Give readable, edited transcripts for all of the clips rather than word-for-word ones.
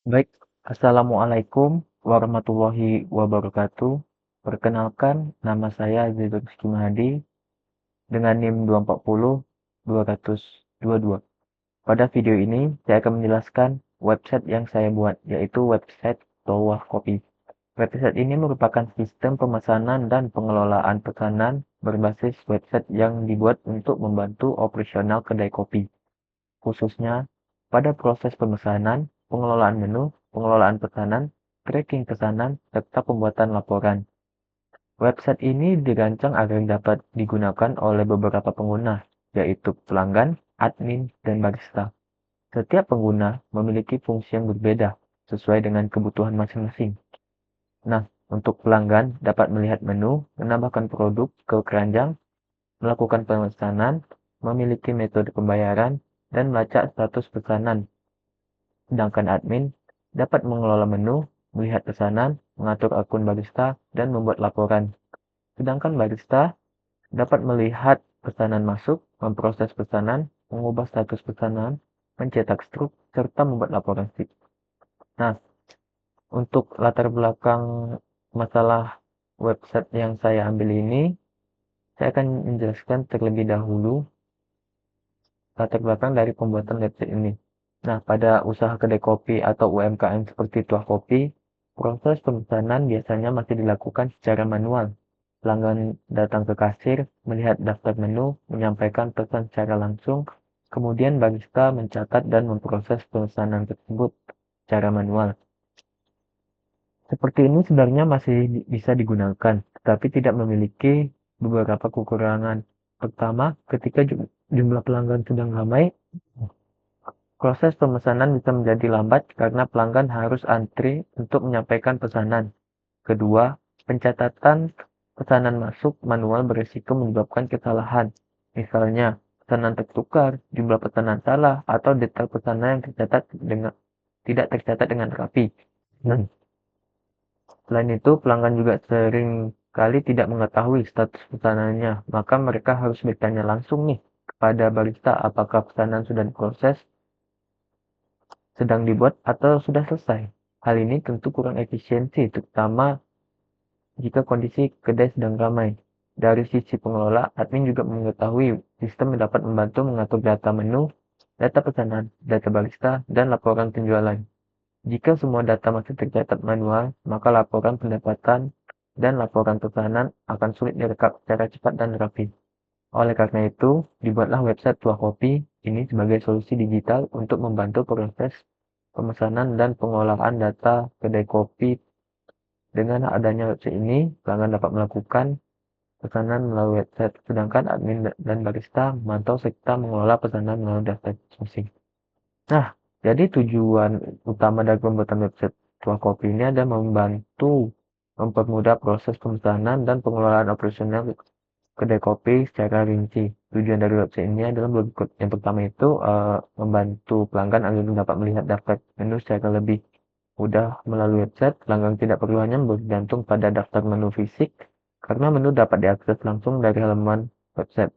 Baik, Assalamualaikum warahmatullahi wabarakatuh. Perkenalkan, nama saya Zaidul Rizky Mahadi dengan NIM 240-222. Pada video ini, saya akan menjelaskan website yang saya buat, yaitu website Towa Kopi. Website ini merupakan sistem pemesanan dan pengelolaan pesanan berbasis website yang dibuat untuk membantu operasional kedai kopi, khususnya pada proses pemesanan, pengelolaan menu, pengelolaan pesanan, tracking pesanan, serta pembuatan laporan. Website ini dirancang agar dapat digunakan oleh beberapa pengguna, yaitu pelanggan, admin, dan barista. Setiap pengguna memiliki fungsi yang berbeda sesuai dengan kebutuhan masing-masing. Nah, untuk pelanggan dapat melihat menu, menambahkan produk ke keranjang, melakukan pemesanan, memiliki metode pembayaran, dan melacak status pesanan. Sedangkan admin dapat mengelola menu, melihat pesanan, mengatur akun barista, dan membuat laporan. Sedangkan barista dapat melihat pesanan masuk, memproses pesanan, mengubah status pesanan, mencetak struk, serta membuat laporan sip. Nah, untuk latar belakang masalah website yang saya ambil ini, saya akan menjelaskan terlebih dahulu latar belakang dari pembuatan website ini. Nah, pada usaha kedai kopi atau UMKM seperti Tuah Kopi, proses pemesanan biasanya masih dilakukan secara manual. Pelanggan datang ke kasir, melihat daftar menu, menyampaikan pesan secara langsung, kemudian barista mencatat dan memproses pemesanan tersebut secara manual. Seperti ini sebenarnya masih bisa digunakan, tetapi tidak memiliki beberapa kekurangan. Pertama, ketika jumlah pelanggan sedang ramai, proses pemesanan bisa menjadi lambat karena pelanggan harus antri untuk menyampaikan pesanan. Kedua, pencatatan pesanan masuk manual berisiko menyebabkan kesalahan. Misalnya, pesanan tertukar, jumlah pesanan salah, atau detail pesanan yang tidak tercatat dengan rapi. Selain itu, pelanggan juga sering kali tidak mengetahui status pesanannya, maka mereka harus bertanya langsung nih kepada barista apakah pesanan sudah diproses, sedang dibuat, atau sudah selesai. Hal ini tentu kurang efisiensi, terutama jika kondisi kedai sedang ramai. Dari sisi pengelola, admin juga mengetahui sistem yang dapat membantu mengatur data menu, data pesanan, data barista, dan laporan penjualan. Jika semua data masih tercatat manual, maka laporan pendapatan dan laporan pesanan akan sulit direkap secara cepat dan rapi. Oleh karena itu, dibuatlah website Tuah Kopi ini sebagai solusi digital untuk membantu proses pemesanan dan pengolahan data kedai kopi. Dengan adanya website ini, pelanggan dapat melakukan pesanan melalui website, sedangkan admin dan barista memantau serta mengelola pesanan melalui daftar masing-masing. Nah, jadi tujuan utama dari pembuatan website Tuah Kopi ini adalah membantu mempermudah proses pemesanan dan pengelolaan operasional kedai kopi secara rinci. Tujuan dari website ini adalah berikut. Yang pertama itu membantu pelanggan agar dapat melihat daftar menu secara lebih mudah melalui website. Pelanggan tidak perlu hanya bergantung pada daftar menu fisik, karena menu dapat diakses langsung dari halaman website.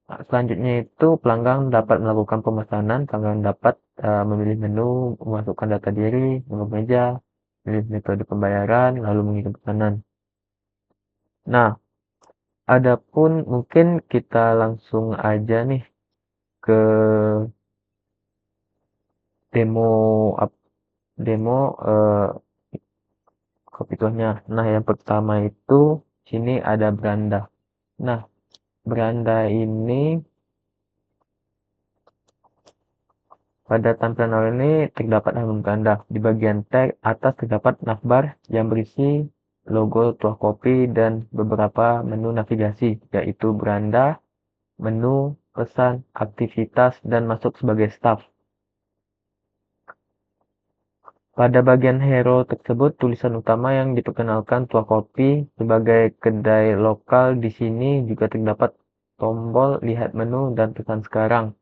Nah, selanjutnya itu pelanggan dapat melakukan pemesanan. Pelanggan dapat memilih menu, memasukkan data diri, nomor meja, memilih metode pembayaran, lalu mengirim pesanan. Nah, adapun mungkin kita langsung aja nih ke demo demo kopi tuanya. Nah, yang pertama itu sini ada beranda. Nah, beranda ini pada tampilan awal ini terdapat halaman beranda. Di bagian tag atas terdapat navbar yang berisi logo Tuah Kopi dan beberapa menu navigasi, yaitu beranda, menu, pesan, aktivitas, dan masuk sebagai staff. Pada bagian hero tersebut, tulisan utama yang diperkenalkan Tuah Kopi sebagai kedai lokal. Di sini juga terdapat tombol lihat menu dan pesan sekarang.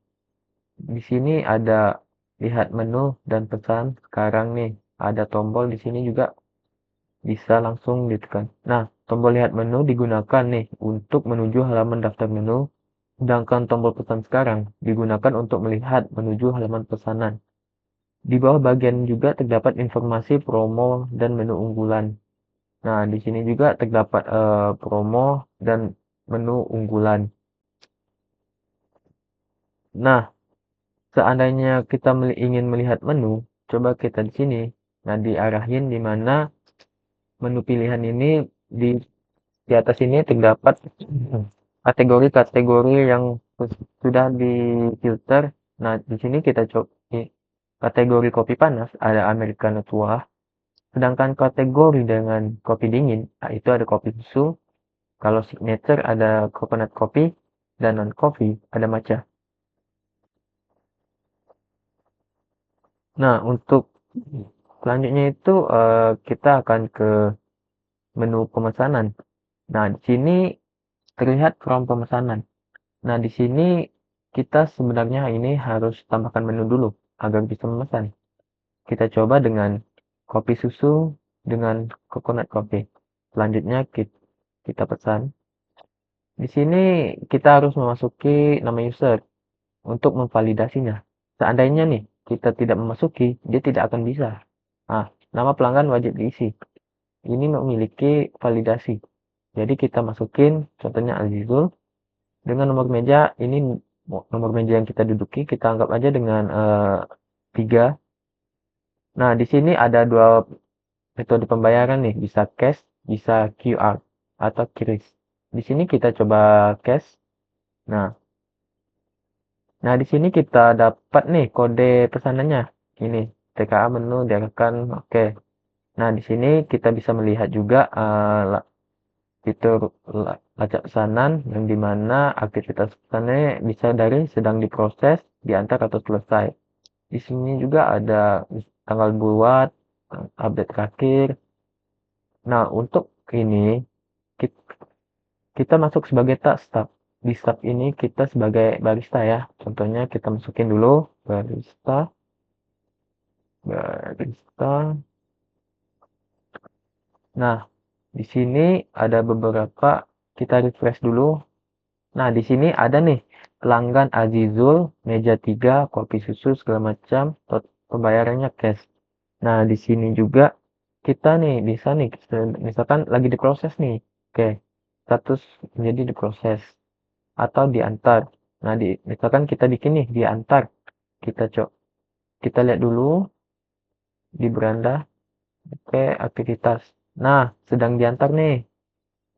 Di sini ada lihat menu dan pesan sekarang nih. Ada tombol di sini juga bisa langsung ditekan. Nah, tombol lihat menu digunakan nih untuk menuju halaman daftar menu, sedangkan tombol pesan sekarang digunakan untuk melihat menuju halaman pesanan. Di bawah bagian juga terdapat informasi promo dan menu unggulan. Nah, di sini juga terdapat promo dan menu unggulan. Nah, seandainya kita ingin melihat menu, coba kita di sini. Nah, diarahin di mana menu pilihan ini di atas ini terdapat kategori-kategori yang sudah difilter. Nah, di sini kita coba kategori kopi panas ada americano tua, sedangkan kategori dengan kopi dingin, nah itu ada kopi susu. Kalau signature ada coconut coffee dan non coffee ada matcha. Nah, untuk selanjutnya itu kita akan ke menu pemesanan. Nah, di sini terlihat form pemesanan. Nah, di sini kita sebenarnya ini harus tambahkan menu dulu agar bisa memesan. Kita coba dengan kopi susu dengan coconut coffee. Selanjutnya kita pesan. Di sini kita harus memasuki nama user untuk memvalidasinya. Seandainya nih kita tidak memasuki, dia tidak akan bisa. Nah, nama pelanggan wajib diisi. Ini memiliki validasi. Jadi kita masukin contohnya Azizul dengan nomor meja ini nomor meja yang kita duduki kita anggap aja dengan 3. Nah, di sini ada dua metode pembayaran nih, bisa cash, bisa QR atau QRIS. Di sini kita coba cash. Nah, nah di sini kita dapat nih kode pesanannya. Ini TKA menu diarahkan. Oke. Nah, di sini kita bisa melihat juga fitur lacak pesanan yang dimana aktivitas pesanannya bisa dari sedang diproses, diantar atau selesai. Di sini juga ada tanggal buat, update terakhir. Nah, untuk ini kita masuk sebagai staff. Di staff ini kita sebagai barista ya. Contohnya kita masukin dulu barista. Nah, di sini ada beberapa, kita refresh dulu. Nah, di sini ada nih pelanggan Azizul, meja 3, kopi susu segala macam, pembayarannya cash. Nah, di sini juga kita nih bisa nih misalkan lagi diproses nih. Oke. Status menjadi diproses atau diantar. Nah, misalkan kita bikin nih diantar. Kita lihat dulu di beranda. Oke, aktivitas. Nah, sedang diantar nih.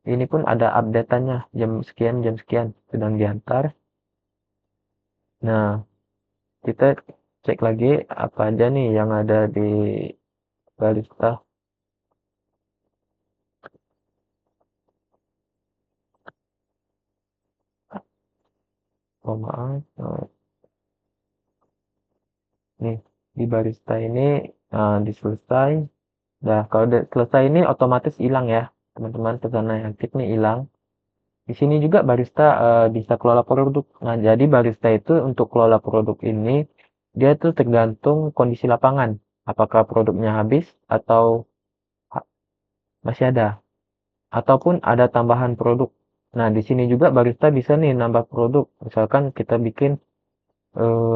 Ini pun ada update-annya jam sekian sedang diantar. Nah, kita cek lagi apa aja nih yang ada di barista. Oh maaf, nih di barista ini diselesai. Nah, kalau udah selesai ini otomatis hilang ya, teman-teman, pesanan yang aktif nih hilang. Di sini juga barista bisa kelola produk. Nah, jadi barista itu untuk kelola produk ini dia tuh tergantung kondisi lapangan. Apakah produknya habis atau masih ada, ataupun ada tambahan produk. Nah, di sini juga barista bisa nih nambah produk. Misalkan kita bikin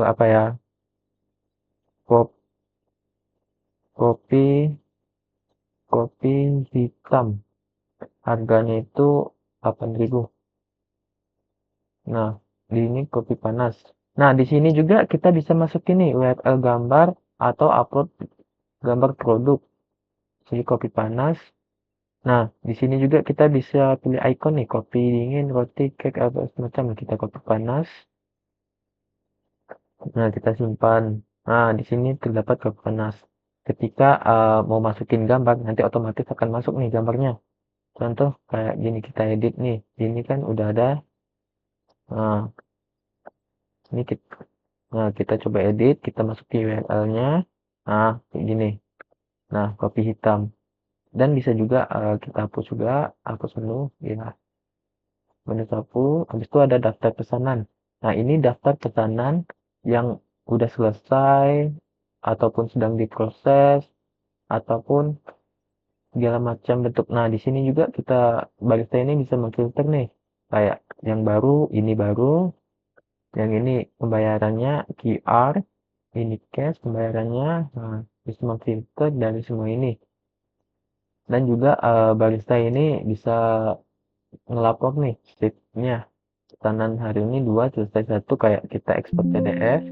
apa ya, kopi kopi hitam. Harganya itu 8.000. Nah, ini kopi panas. Nah, di sini juga kita bisa masukin nih URL gambar atau upload gambar produk. Jadi kopi panas. Nah, di sini juga kita bisa pilih icon nih, kopi dingin, roti, cake, apa semacam. Kita kopi panas. Nah, kita simpan. Nah, di sini terdapat kopi panas. Ketika mau masukin gambar, nanti otomatis akan masuk nih gambarnya. Contoh kayak gini kita edit nih. Ini kan udah ada. Nah, ini kita coba edit, kita masukin URL-nya. Nah, kayak gini. Nah, kopi hitam. Dan bisa juga kita hapus juga, hapus menu, ya. Menu sapu, habis itu ada daftar pesanan. Nah, ini daftar pesanan yang udah selesai, ataupun sedang diproses, ataupun segala macam bentuk. Nah, di sini juga barista ini bisa memfilter nih. Kayak yang baru, ini baru, yang ini pembayarannya QR, ini cash pembayarannya. Nah, bisa memfilter dari semua ini. Dan juga barista ini bisa ngelapor nih shiftnya. Pesanan hari ini 2 selesai 1 kayak kita ekspor PDF.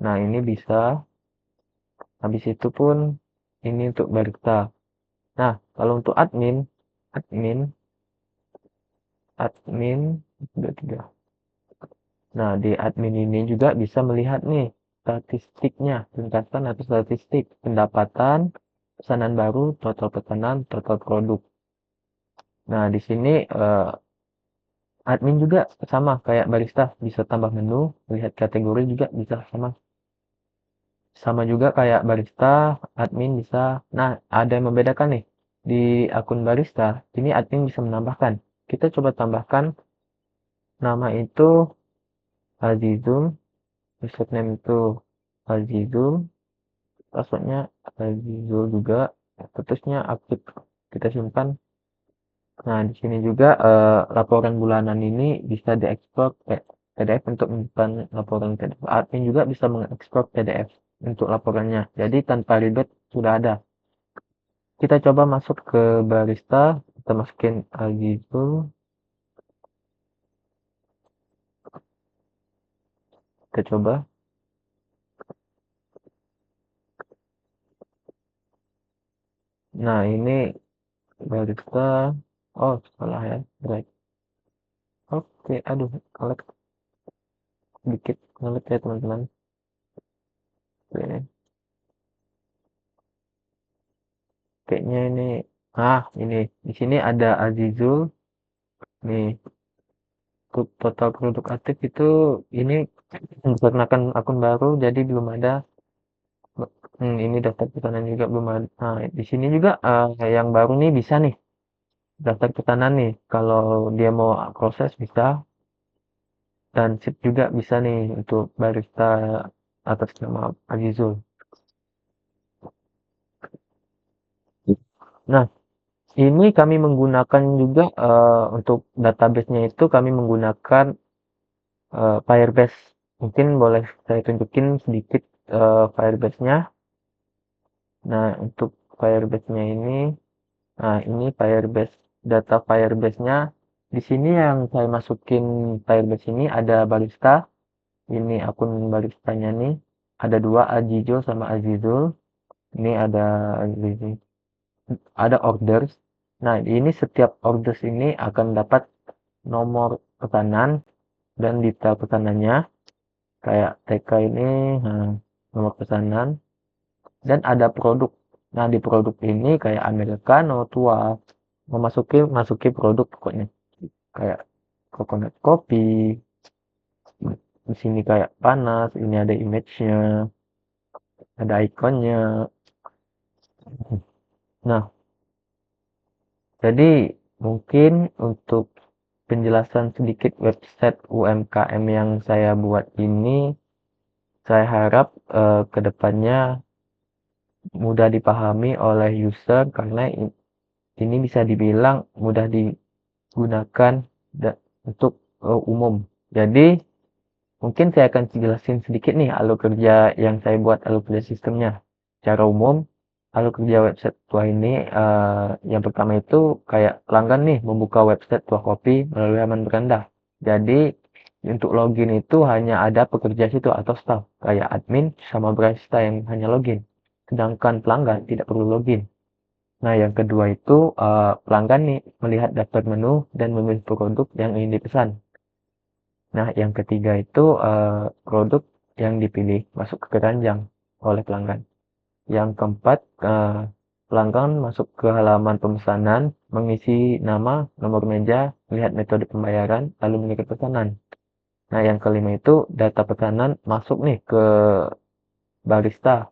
Nah, ini bisa. Habis itu pun ini untuk barista. Nah, kalau untuk admin, admin, udah 3. Nah, di admin ini juga bisa melihat nih statistiknya, ringkasan atau statistik pendapatan, pesanan baru, total pesanan, total produk. Nah, di sini admin juga sama kayak barista, bisa tambah menu, lihat kategori juga bisa sama. Sama juga kayak barista, admin bisa. Nah, ada yang membedakan nih. Di akun barista, ini admin bisa menambahkan. Kita coba tambahkan nama itu Azizul, username itu Azizul, passwordnya Azizul juga, statusnya aktif. Kita simpan. Nah, di sini juga laporan bulanan ini bisa diekspor PDF untuk menyimpan laporan PDF. Admin juga bisa mengekspor PDF untuk laporannya. Jadi tanpa ribet sudah ada. Kita coba masuk ke barista, kita masukin gitu. Kita coba. Nah, ini barista. Oh, salah ya. Right. Oke, aduh, ngelag sedikit, ngelag ya teman-teman. Oke. Kayaknya ini di sini ada Azizul. Nih, untuk total produk aktif itu ini menggunakan akun baru, jadi belum ada. Ini daftar pesanan juga belum ada. Nah, di sini juga yang baru nih bisa nih daftar pesanan nih. Kalau dia mau proses bisa, dan sip juga bisa nih untuk barista atas nama Azizul. Nah, ini kami menggunakan juga untuk database-nya itu kami menggunakan Firebase. Mungkin boleh saya tunjukin sedikit Firebase-nya. Nah, untuk Firebase-nya ini Firebase, data Firebase-nya. Di sini yang saya masukin Firebase ini ada barista. Ini akun baristanya nih. Ada 2, Ajijo sama Azizul. Ini ada orders. Nah, ini setiap orders ini akan dapat nomor pesanan dan detail pesanannya. Kayak TK ini, nah, nomor pesanan. Dan ada produk. Nah, di produk ini kayak Americano, tua. Masuki produk pokoknya. Kayak coconut kopi. Di sini kayak panas, ini ada image-nya, ada ikonnya. Nah, jadi mungkin untuk penjelasan sedikit website UMKM yang saya buat ini, saya harap ke depannya mudah dipahami oleh user karena ini bisa dibilang mudah digunakan untuk umum. Jadi mungkin saya akan jelasin sedikit nih alur kerja yang saya buat, alur kerja sistemnya. Secara umum, alur kerja website tua ini yang pertama itu kayak pelanggan nih membuka website Tua Kopi melalui halaman beranda. Jadi untuk login itu hanya ada pekerja situ atau staff kayak admin sama barista yang hanya login. Sedangkan pelanggan tidak perlu login. Nah, yang kedua itu pelanggan nih melihat daftar menu dan memilih produk yang ingin dipesan. Nah, yang ketiga itu produk yang dipilih masuk ke keranjang oleh pelanggan. Yang keempat, pelanggan masuk ke halaman pemesanan, mengisi nama, nomor meja, melihat metode pembayaran, lalu mengirim pesanan. Nah, yang kelima itu data pesanan masuk nih ke barista.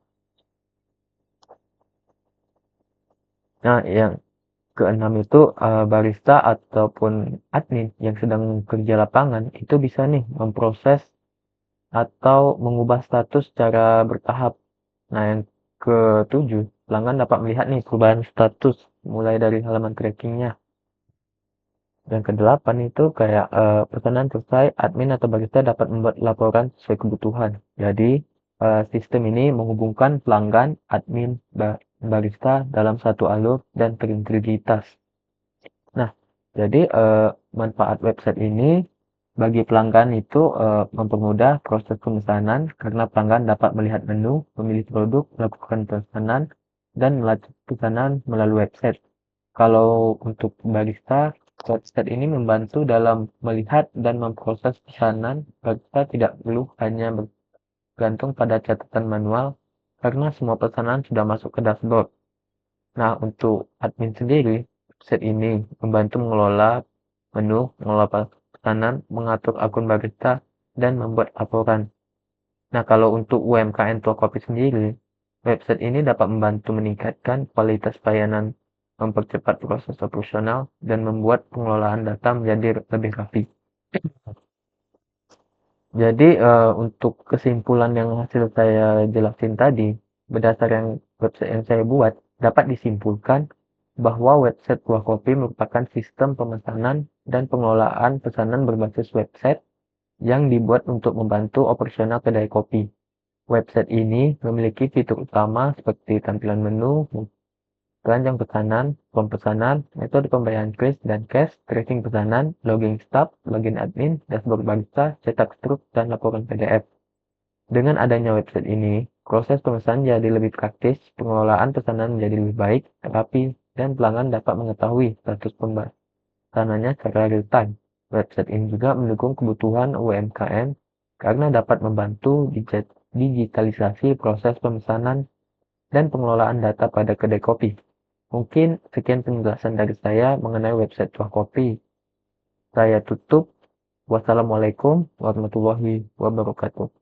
Nah, yang keenam itu barista ataupun admin yang sedang kerja lapangan itu bisa nih memproses atau mengubah status secara bertahap. Nah, yang ketujuh, pelanggan dapat melihat nih perubahan status mulai dari halaman trackingnya. Yang kedelapan itu kayak pesanan selesai, admin atau barista dapat membuat laporan sesuai kebutuhan. Jadi Sistem ini menghubungkan pelanggan, admin, barista dalam satu alur dan terintegritas. Nah, jadi manfaat website ini bagi pelanggan itu mempermudah proses pemesanan karena pelanggan dapat melihat menu, memilih produk, melakukan pesanan, dan melacak pesanan melalui website. Kalau untuk barista, website ini membantu dalam melihat dan memproses pesanan. Barista tidak perlu hanya bergantung pada catatan manual karena semua pesanan sudah masuk ke dashboard. Nah, untuk admin sendiri, website ini membantu mengelola menu, mengelola pesanan, mengatur akun barista, dan membuat laporan. Nah, kalau untuk UMKM Tokopedia sendiri, website ini dapat membantu meningkatkan kualitas pelayanan, mempercepat proses operasional, dan membuat pengelolaan data menjadi lebih rapi. Jadi, untuk kesimpulan yang hasil saya jelasin tadi, berdasarkan website yang saya buat, dapat disimpulkan bahwa website Buah Kopi merupakan sistem pemesanan dan pengelolaan pesanan berbasis website yang dibuat untuk membantu operasional kedai kopi. Website ini memiliki fitur utama seperti tampilan menu, keranjang pesanan, form pesanan, metode pembayaran kris dan cash, tracking pesanan, login staff, login admin, dashboard barista, cetak struk, dan laporan PDF. Dengan adanya website ini, proses pemesanan jadi lebih praktis, pengelolaan pesanan menjadi lebih baik, rapi, dan pelanggan dapat mengetahui status pemesanannya secara real time. Website ini juga mendukung kebutuhan UMKM karena dapat membantu digitalisasi proses pemesanan dan pengelolaan data pada kedai kopi. Mungkin sekian penjelasan dari saya mengenai website Buah Kopi. Saya tutup. Wassalamualaikum warahmatullahi wabarakatuh.